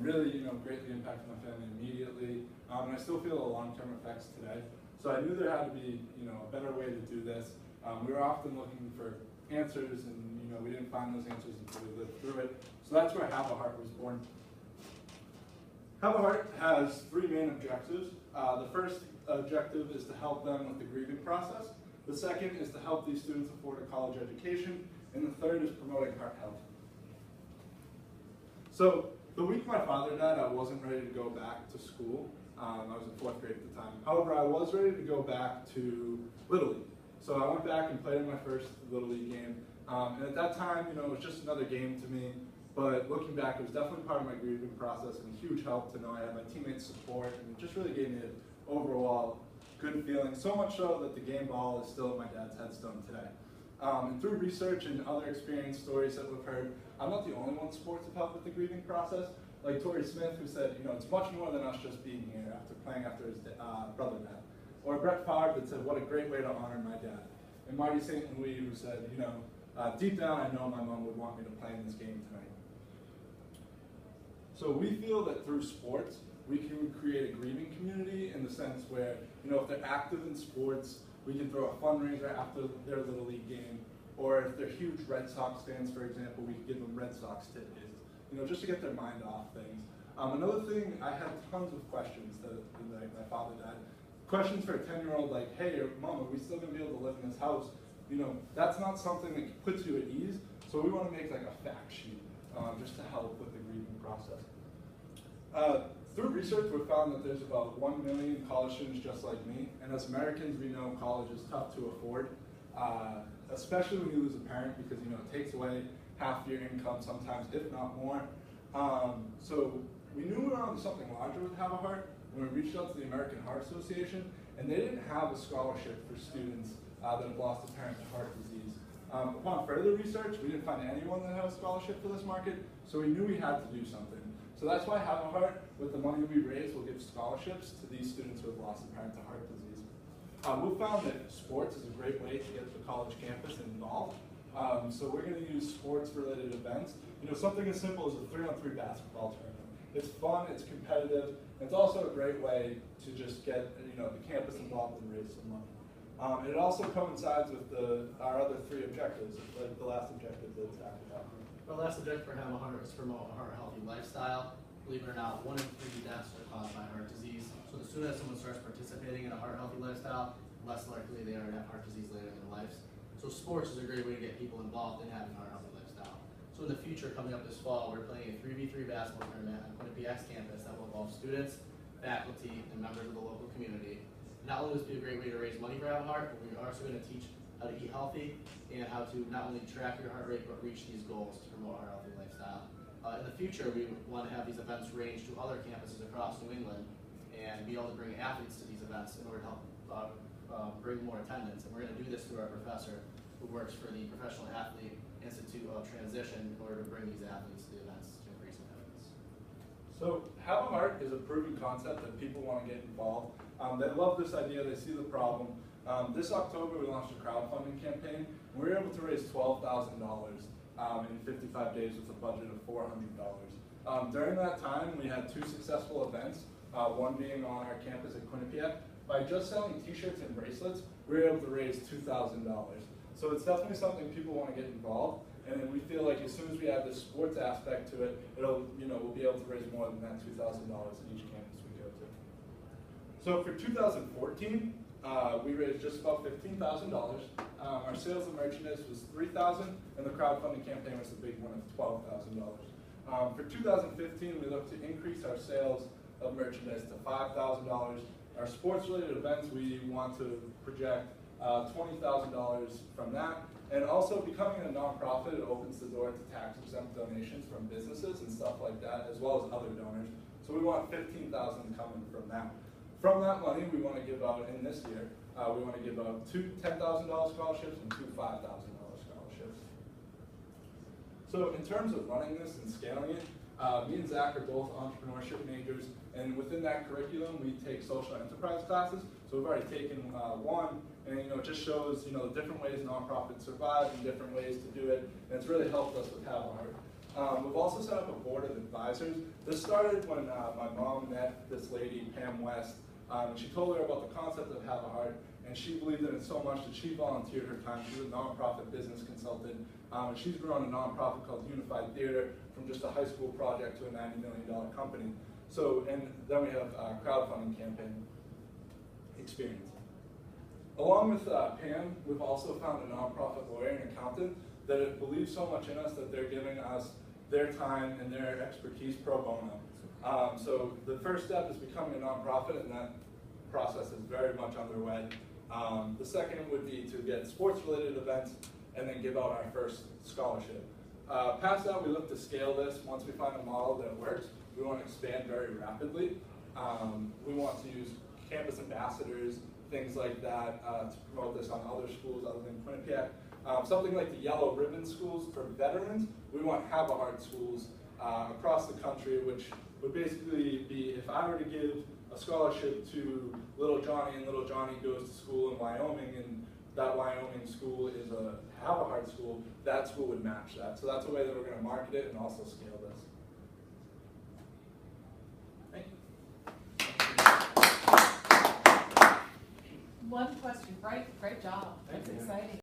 Really, greatly impacted my family immediately, and I still feel the long-term effects today. So I knew there had to be, a better way to do this. We were often looking for answers, and we didn't find those answers until we lived through it. So that's where Have a Heart was born. Have a Heart has three main objectives. The first objective is to help them with the grieving process. The second is to help these students afford a college education. And the third is promoting heart health. So the week my father died, I wasn't ready to go back to school. I was in 4th grade at the time. However, I was ready to go back to Little League. So I went back and played in my first Little League game. And at that time, it was just another game to me. But looking back, it was definitely part of my grieving process and a huge help to know I had my teammates' support, and it just really gave me an overall good feeling. So much so that the game ball is still at my dad's headstone today. And through research and other experience stories that we've heard, I'm not the only one sports have helped with the grieving process. Like Torrey Smith, who said, it's much more than us just being here after playing after his brother died. Or Brett Favre that said, what a great way to honor my dad. And Marty St. Louis, who said, deep down I know my mom would want me to play in this game tonight. So we feel that through sports, we can create a grieving community in the sense where, if they're active in sports, we can throw a fundraiser after their Little League game, or if they're huge Red Sox fans, for example, we can give them Red Sox tickets, just to get their mind off things. Another thing, I had tons of questions that my father died. Questions for a 10-year-old like, hey, Mom, are we still going to be able to live in this house? That's not something that puts you at ease, so we want to make like a fact sheet just to help with the grieving process. Through research, we've found that there's about 1 million college students just like me, and as Americans, we know college is tough to afford, especially when you lose a parent because it takes away half your income sometimes, if not more. So we knew we were on something larger with Have a Heart when we reached out to the American Heart Association, and they didn't have a scholarship for students that have lost a parent to heart disease. Upon further research, we didn't find anyone that had a scholarship for this market, so we knew we had to do something. So that's why Have a Heart, with the money we raise, will give scholarships to these students who have lost a parent to heart disease. We found that sports is a great way to get the college campus involved. So we're going to use sports-related events. Something as simple as a 3-on-3 basketball tournament. It's fun, it's competitive, and it's also a great way to just get the campus involved and raise some money. It also coincides with our other three objectives, like the last objective that Zach was talking about. Our last objective for Have a Heart is to promote a heart-healthy lifestyle. Believe it or not, 1 in 3 deaths are caused by heart disease. So the sooner that someone starts participating in a heart-healthy lifestyle, the less likely they are to have heart disease later in their lives. So sports is a great way to get people involved in having a heart-healthy lifestyle. So in the future, coming up this fall, we're playing a 3v3 basketball tournament on Quinnipiac's campus that will involve students, faculty, and members of the local community. Not only will this be a great way to raise money for Have a Heart, but we're also going to teach how to eat healthy and how to not only track your heart rate, but reach these goals to promote a healthy lifestyle. In the future, we want to have these events range to other campuses across New England and be able to bring athletes to these events in order to help bring more attendance. And we're going to do this through our professor who works for the Professional Athlete Institute of Transition in order to bring these athletes to the events to increase attendance. So Have a Heart is a proven concept that people want to get involved. They love this idea, they see the problem. This October we launched a crowdfunding campaign, and we were able to raise $12,000 in 55 days with a budget of $400. During that time we had 2 successful events, one being on our campus at Quinnipiac. By just selling t-shirts and bracelets, we were able to raise $2,000. So it's definitely something people want to get involved, and we feel like as soon as we add this sports aspect to it, we'll be able to raise more than that $2,000 at each campus we go to. So for 2014, we raised just about $15,000. Our sales of merchandise was $3,000, and the crowdfunding campaign was the big one of $12,000. For 2015, we look to increase our sales of merchandise to $5,000. Our sports-related events, we want to project $20,000 from that. And also becoming a nonprofit, it opens the door to tax-exempt donations from businesses and stuff like that, as well as other donors. So we want $15,000 coming from that. From that money, we want to give out, in this year, we want to give out 2 $10,000 scholarships and 2 $5,000 scholarships. So in terms of running this and scaling it, me and Zach are both entrepreneurship majors, and within that curriculum, we take social enterprise classes. So we've already taken one, and it just shows the different ways nonprofits survive and different ways to do it, and it's really helped us with Have a Heart. We've also set up a board of advisors. This started when my mom met this lady, Pam West, and she told her about the concept of Have a Heart, and she believed in it so much that she volunteered her time. She's a nonprofit business consultant, and she's grown a nonprofit called Unified Theater from just a high school project to a $90 million company. So, and then we have a crowdfunding campaign experience. Along with Pam, we've also found a nonprofit lawyer and accountant that believes so much in us that they're giving us their time and their expertise pro bono. So the first step is becoming a nonprofit, and that process is very much underway. The second would be to get sports-related events and then give out our first scholarship. Past that, we look to scale this. Once we find a model that works, we want to expand very rapidly. We want to use campus ambassadors, things like that, to promote this on other schools other than Quinnipiac. Something like the Yellow Ribbon schools for veterans, we want Have a Heart schools across the country, which would basically be if I were to give a scholarship to Little Johnny and Little Johnny goes to school in Wyoming and that Wyoming school is a Have a Heart school, that school would match that. So that's a way that we're going to market it and also scale this. Thank you. One question, great job.